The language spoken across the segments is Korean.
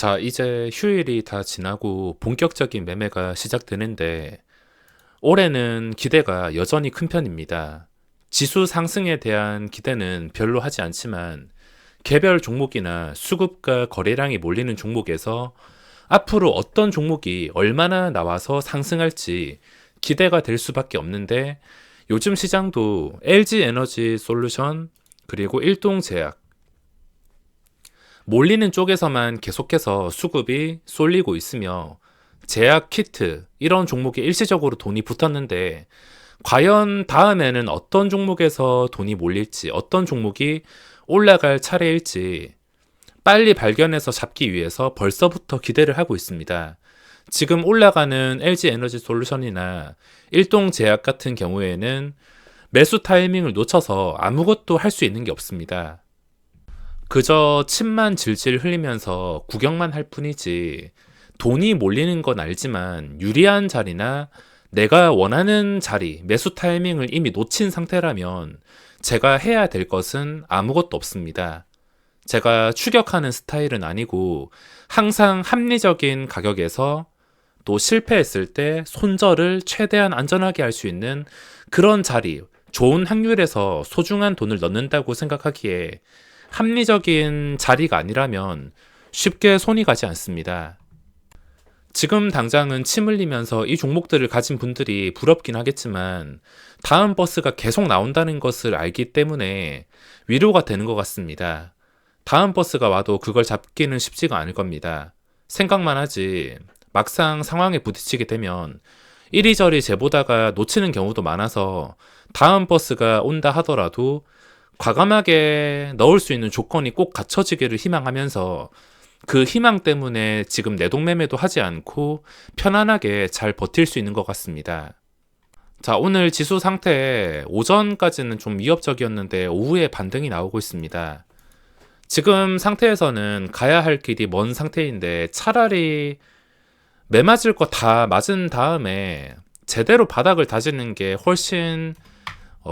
자, 이제 휴일이 다 지나고 본격적인 매매가 시작되는데 올해는 기대가 여전히 큰 편입니다. 지수 상승에 대한 기대는 별로 하지 않지만 개별 종목이나 수급과 거래량이 몰리는 종목에서 앞으로 어떤 종목이 얼마나 나와서 상승할지 기대가 될 수밖에 없는데 요즘 시장도 LG 에너지 솔루션 그리고 일동제약 몰리는 쪽에서만 계속해서 수급이 쏠리고 있으며 제약 키트 이런 종목에 일시적으로 돈이 붙었는데 과연 다음에는 어떤 종목에서 돈이 몰릴지 어떤 종목이 올라갈 차례일지 빨리 발견해서 잡기 위해서 벌써부터 기대를 하고 있습니다. 지금 올라가는 LG 에너지 솔루션이나 일동제약 같은 경우에는 매수 타이밍을 놓쳐서 아무것도 할 수 있는 게 없습니다. 그저 침만 질질 흘리면서 구경만 할 뿐이지 돈이 몰리는 건 알지만 유리한 자리나 내가 원하는 자리, 매수 타이밍을 이미 놓친 상태라면 제가 해야 될 것은 아무것도 없습니다. 제가 추격하는 스타일은 아니고 항상 합리적인 가격에서 또 실패했을 때 손절을 최대한 안전하게 할 수 있는 그런 자리, 좋은 확률에서 소중한 돈을 넣는다고 생각하기에 합리적인 자리가 아니라면 쉽게 손이 가지 않습니다. 지금 당장은 침 흘리면서 이 종목들을 가진 분들이 부럽긴 하겠지만 다음 버스가 계속 나온다는 것을 알기 때문에 위로가 되는 것 같습니다. 다음 버스가 와도 그걸 잡기는 쉽지가 않을 겁니다. 생각만 하지 막상 상황에 부딪히게 되면 이리저리 재보다가 놓치는 경우도 많아서 다음 버스가 온다 하더라도 과감하게 넣을 수 있는 조건이 꼭 갖춰지기를 희망하면서 그 희망 때문에 지금 내동매매도 하지 않고 편안하게 잘 버틸 수 있는 것 같습니다. 자, 오늘 지수 상태 오전까지는 좀 위협적이었는데 오후에 반등이 나오고 있습니다. 지금 상태에서는 가야 할 길이 먼 상태인데 차라리 매 맞을 거 다 맞은 다음에 제대로 바닥을 다지는 게 훨씬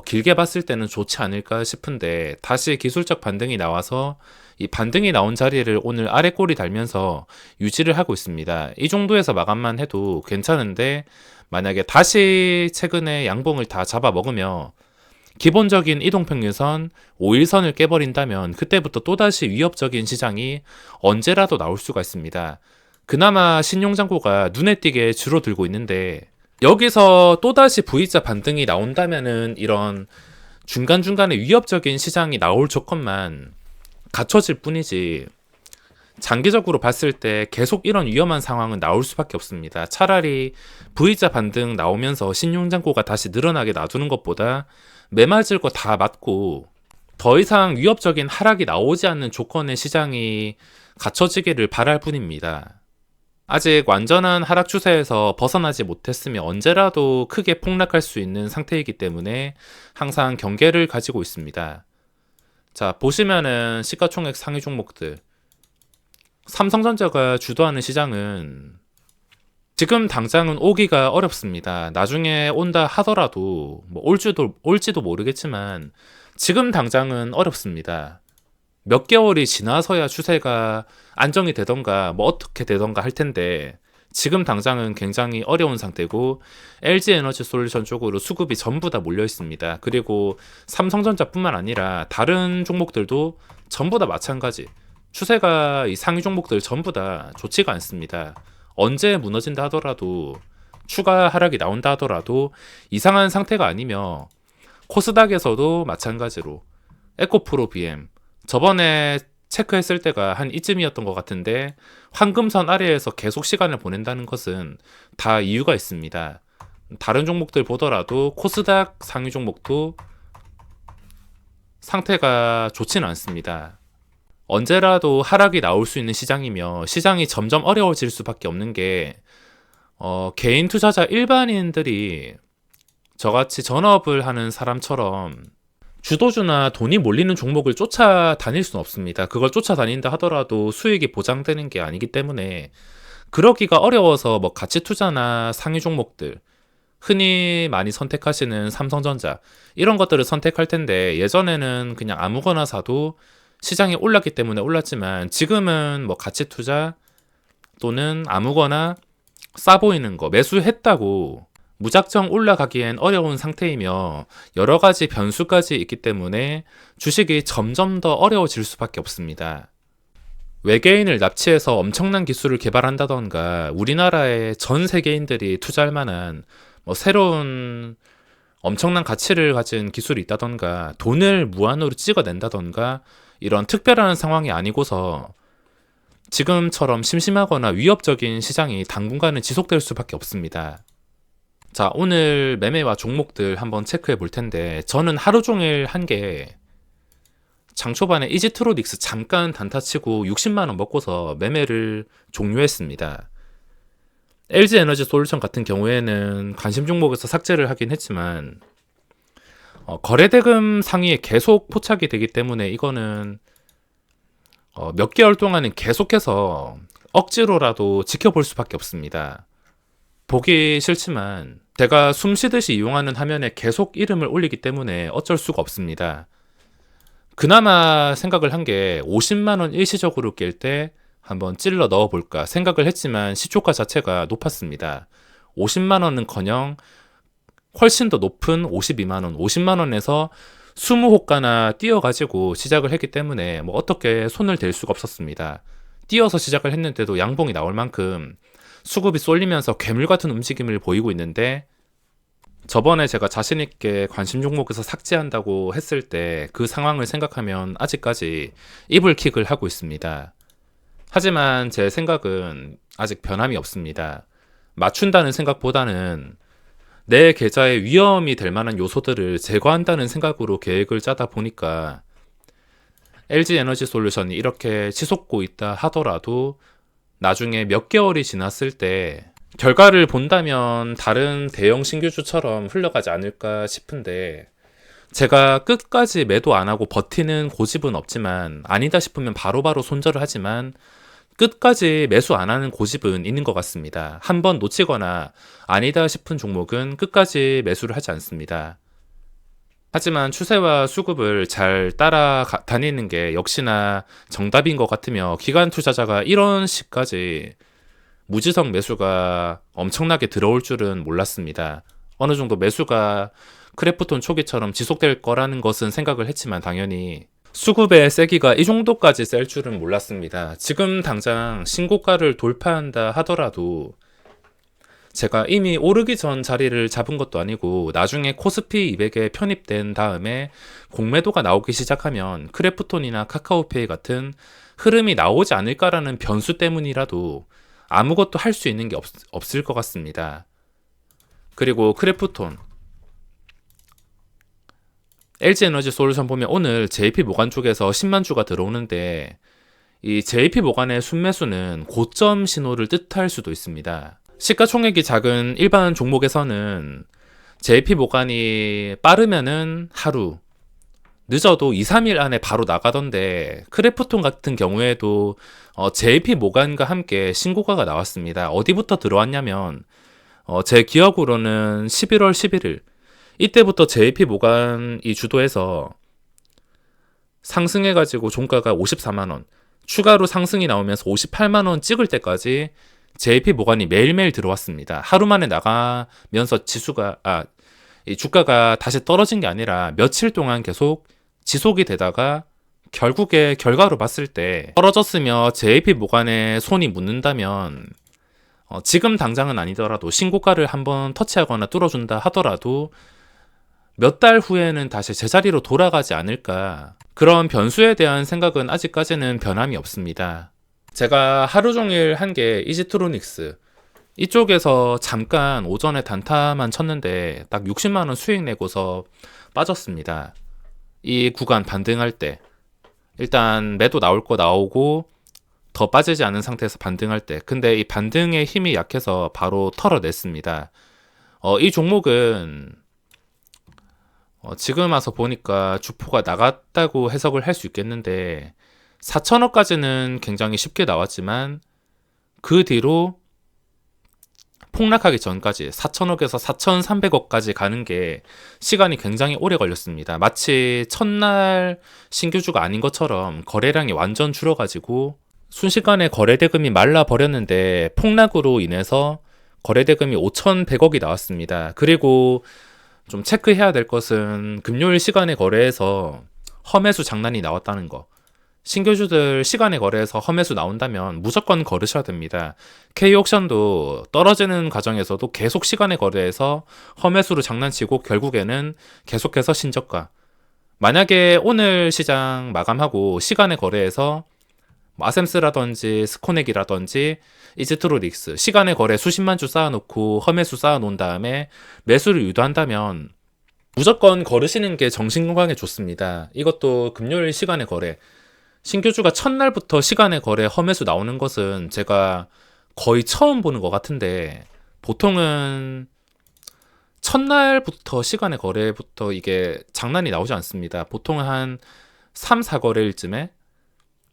길게 봤을 때는 좋지 않을까 싶은데 다시 기술적 반등이 나와서 이 반등이 나온 자리를 오늘 아래 꼬리 달면서 유지를 하고 있습니다. 이 정도에서 마감만 해도 괜찮은데 만약에 다시 최근에 양봉을 다 잡아먹으며 기본적인 이동평균선 5일선을 깨버린다면 그때부터 또다시 위협적인 시장이 언제라도 나올 수가 있습니다. 그나마 신용잔고가 눈에 띄게 줄어들고 있는데 여기서 또다시 V자 반등이 나온다면은 이런 중간중간에 위협적인 시장이 나올 조건만 갖춰질 뿐이지 장기적으로 봤을 때 계속 이런 위험한 상황은 나올 수밖에 없습니다. 차라리 V자 반등 나오면서 신용잔고가 다시 늘어나게 놔두는 것보다 매맞을 거 다 맞고 더 이상 위협적인 하락이 나오지 않는 조건의 시장이 갖춰지기를 바랄 뿐입니다. 아직 완전한 하락 추세에서 벗어나지 못했으며 언제라도 크게 폭락할 수 있는 상태이기 때문에 항상 경계를 가지고 있습니다. 자, 보시면은 시가총액 상위 종목들 삼성전자가 주도하는 시장은 지금 당장은 오기가 어렵습니다. 나중에 온다 하더라도 뭐 올지도 모르겠지만 지금 당장은 어렵습니다. 몇 개월이 지나서야 추세가 안정이 되던가 뭐 어떻게 되던가 할 텐데 지금 당장은 굉장히 어려운 상태고 LG 에너지 솔루션 쪽으로 수급이 전부 다 몰려 있습니다. 그리고 삼성전자뿐만 아니라 다른 종목들도 전부 다 마찬가지. 추세가 이 상위 종목들 전부 다 좋지가 않습니다. 언제 무너진다 하더라도 추가 하락이 나온다 하더라도 이상한 상태가 아니며 코스닥에서도 마찬가지로 에코프로 BM 저번에 체크했을 때가 한 이쯤이었던 것 같은데 황금선 아래에서 계속 시간을 보낸다는 것은 다 이유가 있습니다. 다른 종목들 보더라도 코스닥 상위 종목도 상태가 좋지는 않습니다. 언제라도 하락이 나올 수 있는 시장이며 시장이 점점 어려워질 수밖에 없는 게 개인 투자자 일반인들이 저같이 전업을 하는 사람처럼 주도주나 돈이 몰리는 종목을 쫓아다닐 수는 없습니다. 그걸 쫓아다닌다 하더라도 수익이 보장되는 게 아니기 때문에 그러기가 어려워서 뭐 가치 투자나 상위 종목들 흔히 많이 선택하시는 삼성전자 이런 것들을 선택할 텐데 예전에는 그냥 아무거나 사도 시장이 올랐기 때문에 올랐지만 지금은 뭐 가치 투자 또는 아무거나 싸 보이는 거 매수했다고 무작정 올라가기엔 어려운 상태이며 여러 가지 변수까지 있기 때문에 주식이 점점 더 어려워질 수밖에 없습니다. 외계인을 납치해서 엄청난 기술을 개발한다던가 우리나라의 전 세계인들이 투자할 만한 새로운 엄청난 가치를 가진 기술이 있다던가 돈을 무한으로 찍어낸다던가 이런 특별한 상황이 아니고서 지금처럼 심심하거나 위협적인 시장이 당분간은 지속될 수밖에 없습니다. 자, 오늘 매매와 종목들 한번 체크해 볼 텐데 저는 하루 종일 한 게 장 초반에 이지트로닉스 잠깐 단타치고 60만원 먹고서 매매를 종료했습니다. LG에너지솔루션 같은 경우에는 관심 종목에서 삭제를 하긴 했지만 거래대금 상위에 계속 포착이 되기 때문에 이거는 몇 개월 동안은 계속해서 억지로라도 지켜볼 수밖에 없습니다. 보기 싫지만 제가 숨쉬듯이 이용하는 화면에 계속 이름을 올리기 때문에 어쩔 수가 없습니다. 그나마 생각을 한 게 50만원 일시적으로 깰 때 한번 찔러 넣어볼까 생각을 했지만 시초가 자체가 높았습니다. 50만원은커녕 훨씬 더 높은 52만원, 50만원에서 20호가나 띄어가지고 시작을 했기 때문에 어떻게 손을 댈 수가 없었습니다. 띄어서 시작을 했는데도 양봉이 나올 만큼 수급이 쏠리면서 괴물 같은 움직임을 보이고 있는데 저번에 제가 자신있게 관심 종목에서 삭제한다고 했을 때 그 상황을 생각하면 아직까지 이불킥을 하고 있습니다. 하지만 제 생각은 아직 변함이 없습니다. 맞춘다는 생각보다는 내 계좌에 위험이 될 만한 요소들을 제거한다는 생각으로 계획을 짜다 보니까 LG에너지솔루션이 이렇게 치솟고 있다 하더라도 나중에 몇 개월이 지났을 때 결과를 본다면 다른 대형 신규주처럼 흘러가지 않을까 싶은데 제가 끝까지 매도 안 하고 버티는 고집은 없지만 아니다 싶으면 바로바로 손절을 하지만 끝까지 매수 안 하는 고집은 있는 것 같습니다. 한번 놓치거나 아니다 싶은 종목은 끝까지 매수를 하지 않습니다. 하지만 추세와 수급을 잘 따라다니는 게 역시나 정답인 것 같으며 기관 투자자가 이런 식까지 무지성 매수가 엄청나게 들어올 줄은 몰랐습니다. 어느 정도 매수가 크래프톤 초기처럼 지속될 거라는 것은 생각을 했지만 당연히 수급의 세기가 이 정도까지 셀 줄은 몰랐습니다. 지금 당장 신고가를 돌파한다 하더라도 제가 이미 오르기 전 자리를 잡은 것도 아니고 나중에 코스피 200에 편입된 다음에 공매도가 나오기 시작하면 크래프톤이나 카카오페이 같은 흐름이 나오지 않을까라는 변수 때문이라도 아무것도 할 수 있는 게 없을 것 같습니다. 그리고 크래프톤 LG에너지솔루션 보면 오늘 JP모간 쪽에서 10만 주가 들어오는데 이 JP모간의 순매수는 고점 신호를 뜻할 수도 있습니다. 시가총액이 작은 일반 종목에서는 JP모간이 빠르면은 하루, 늦어도 2, 3일 안에 바로 나가던데 크래프톤 같은 경우에도 JP모간과 함께 신고가가 나왔습니다. 어디부터 들어왔냐면 제 기억으로는 11월 11일 이때부터 JP모간이 주도해서 상승해가지고 종가가 54만원 추가로 상승이 나오면서 58만원 찍을 때까지 JP모간이 매일매일 들어왔습니다. 하루 만에 나가면서 이 주가가 다시 떨어진 게 아니라 며칠 동안 계속 지속이 되다가 결국에 결과로 봤을 때 떨어졌으며 JP모간에 손이 묻는다면 지금 당장은 아니더라도 신고가를 한번 터치하거나 뚫어준다 하더라도 몇 달 후에는 다시 제자리로 돌아가지 않을까. 그런 변수에 대한 생각은 아직까지는 변함이 없습니다. 제가 하루 종일 한 게 이지트로닉스 이쪽에서 잠깐 오전에 단타만 쳤는데 딱 60만원 수익 내고서 빠졌습니다. 이 구간 반등할 때 일단 매도 나올 거 나오고 더 빠지지 않은 상태에서 반등할 때 근데 이 반등의 힘이 약해서 바로 털어냈습니다. 이 종목은 지금 와서 보니까 주포가 나갔다고 해석을 할 수 있겠는데 4천억까지는 굉장히 쉽게 나왔지만 그 뒤로 폭락하기 전까지 4천억에서 4,300억까지 가는 게 시간이 굉장히 오래 걸렸습니다. 마치 첫날 신규주가 아닌 것처럼 거래량이 완전 줄어가지고 순식간에 거래대금이 말라버렸는데 폭락으로 인해서 거래대금이 5,100억이 나왔습니다. 그리고 좀 체크해야 될 것은 금요일 시간에 거래해서 험해수 장난이 나왔다는 거. 신규주들 시간에 거래해서 험해수 나온다면 무조건 걸으셔야 됩니다. K옥션도 떨어지는 과정에서도 계속 시간에 거래해서 험해수로 장난치고 결국에는 계속해서 신저가. 만약에 오늘 시장 마감하고 시간에 거래해서 아셈스라든지 스코넥이라든지 이지트로닉스 시간에 거래 수십만 주 쌓아놓고 험해수 쌓아놓은 다음에 매수를 유도한다면 무조건 걸으시는 게 정신건강에 좋습니다. 이것도 금요일 시간에 거래 신규주가 첫날부터 시간에 거래 험해수 나오는 것은 제가 거의 처음 보는 것 같은데 보통은 첫날부터 시간에 거래부터 이게 장난이 나오지 않습니다. 보통 한 3, 4거래일쯤에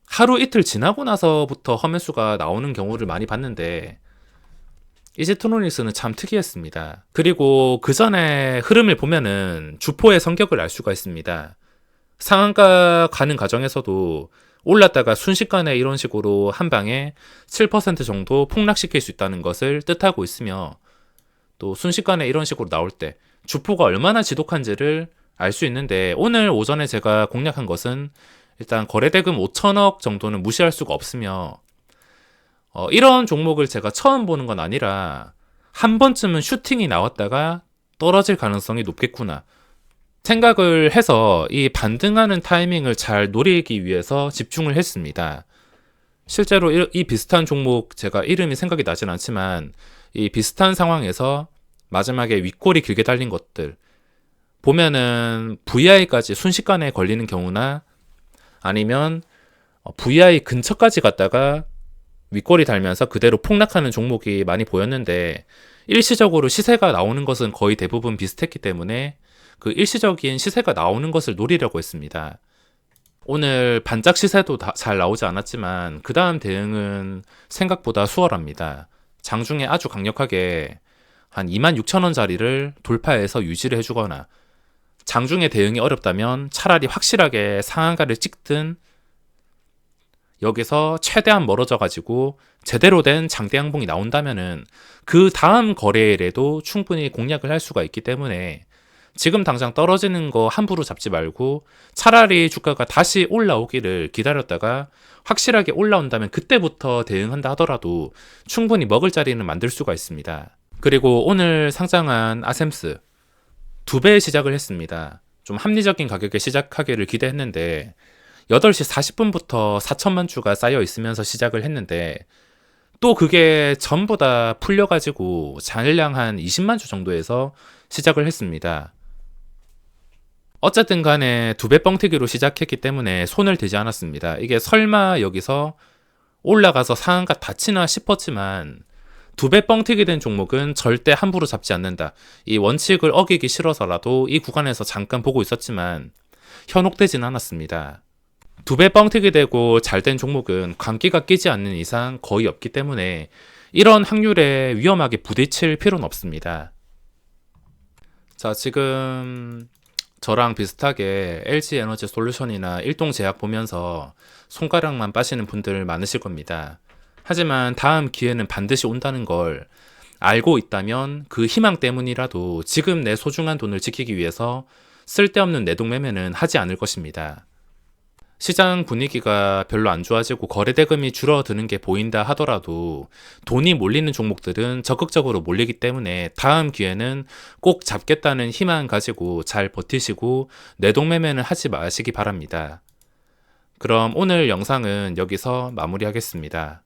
하루 이틀 지나고 나서부터 험해수가 나오는 경우를 많이 봤는데 이지트로닉스는 참 특이했습니다. 그리고 그 전에 흐름을 보면은 주포의 성격을 알 수가 있습니다. 상한가 가는 과정에서도 올랐다가 순식간에 이런 식으로 한 방에 7% 정도 폭락시킬 수 있다는 것을 뜻하고 있으며 또 순식간에 이런 식으로 나올 때 주포가 얼마나 지독한지를 알 수 있는데 오늘 오전에 제가 공략한 것은 일단 거래대금 5천억 정도는 무시할 수가 없으며 이런 종목을 제가 처음 보는 건 아니라 한 번쯤은 슈팅이 나왔다가 떨어질 가능성이 높겠구나 생각을 해서 이 반등하는 타이밍을 잘 노리기 위해서 집중을 했습니다. 실제로 이 비슷한 종목 제가 이름이 생각이 나진 않지만 이 비슷한 상황에서 마지막에 윗골이 길게 달린 것들 보면은 VI까지 순식간에 걸리는 경우나 아니면 VI 근처까지 갔다가 윗골이 달면서 그대로 폭락하는 종목이 많이 보였는데 일시적으로 시세가 나오는 것은 거의 대부분 비슷했기 때문에 그 일시적인 시세가 나오는 것을 노리려고 했습니다. 오늘 반짝 시세도 잘 나오지 않았지만 그 다음 대응은 생각보다 수월합니다. 장중에 아주 강력하게 한 26,000원짜리를 돌파해서 유지를 해주거나 장중에 대응이 어렵다면 차라리 확실하게 상한가를 찍든 여기서 최대한 멀어져 가지고 제대로 된 장대 양봉이 나온다면은 그 다음 거래일에도 충분히 공략을 할 수가 있기 때문에 지금 당장 떨어지는 거 함부로 잡지 말고 차라리 주가가 다시 올라오기를 기다렸다가 확실하게 올라온다면 그때부터 대응한다 하더라도 충분히 먹을 자리는 만들 수가 있습니다. 그리고 오늘 상장한 아셈스 2배 시작을 했습니다. 좀 합리적인 가격에 시작하기를 기대했는데 8시 40분부터 4천만 주가 쌓여 있으면서 시작을 했는데 또 그게 전부 다 풀려가지고 잔량 한 20만 주 정도에서 시작을 했습니다. 어쨌든 간에 2배 뻥튀기로 시작했기 때문에 손을 대지 않았습니다. 이게 설마 여기서 올라가서 상한가 다치나 싶었지만 2배 뻥튀기 된 종목은 절대 함부로 잡지 않는다. 이 원칙을 어기기 싫어서라도 이 구간에서 잠깐 보고 있었지만 현혹되진 않았습니다. 2배 뻥튀기 되고 잘 된 종목은 광기가 끼지 않는 이상 거의 없기 때문에 이런 확률에 위험하게 부딪힐 필요는 없습니다. 자, 지금 저랑 비슷하게 LG에너지솔루션이나 일동제약 보면서 손가락만 빠시는 분들 많으실 겁니다. 하지만 다음 기회는 반드시 온다는 걸 알고 있다면 그 희망 때문이라도 지금 내 소중한 돈을 지키기 위해서 쓸데없는 내동매매는 하지 않을 것입니다. 시장 분위기가 별로 안 좋아지고 거래대금이 줄어드는 게 보인다 하더라도 돈이 몰리는 종목들은 적극적으로 몰리기 때문에 다음 기회는 꼭 잡겠다는 희망 가지고 잘 버티시고 내동매매는 하지 마시기 바랍니다. 그럼 오늘 영상은 여기서 마무리하겠습니다.